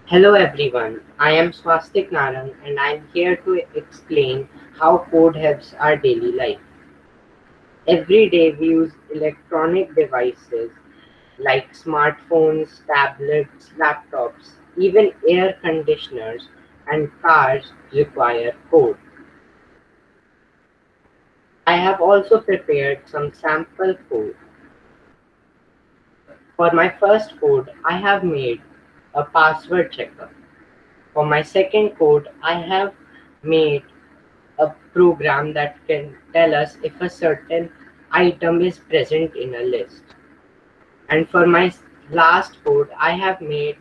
Hello everyone, I am Swastik Narang and I am here to explain how code helps our daily life. Every day we use electronic devices like smartphones, tablets, laptops, even air conditioners and cars require code. I have also prepared some sample code. For my first code, I have made a password checker. For my second code, I have made a program that can tell us if a certain item is present in a list. And for my last code, I have made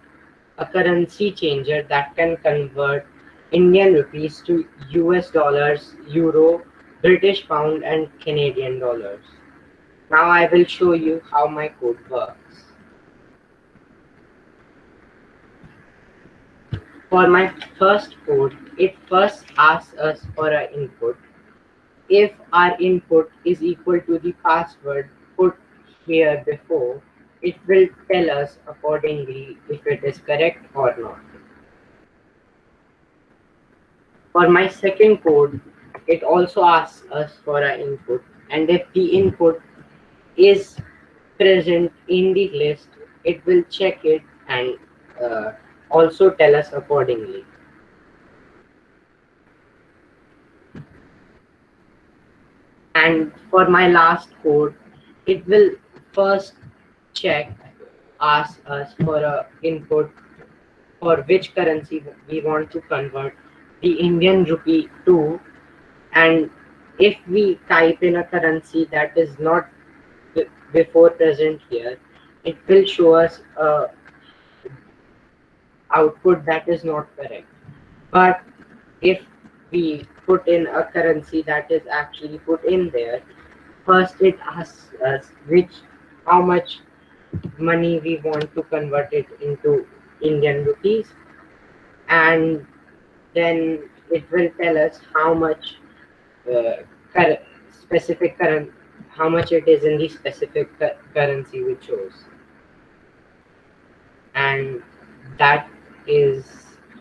a currency changer that can convert Indian rupees to US dollars, euro, British pound, and Canadian dollars. Now I will show you how my code works. For my first code, it first asks us for an input. If our input is equal to the password put here before, it will tell us accordingly if it is correct or not. For my second code, it also asks us for our input, and if the input is present in the list, it will check it and uh, also tell us accordingly. And for my last code, it will first check, ask us for a input for which currency we want to convert the Indian rupee to, and if we type in a currency that is not before present here, it will show us a output that is not correct. But if we put in a currency that is actually put in there, first it asks us which how much money we want to convert it into Indian rupees, and then it will tell us how much uh, cur- specific current how much it is in the specific currency we chose, and that is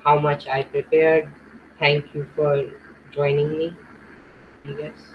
how much I prepared. Thank you for joining me, I guess.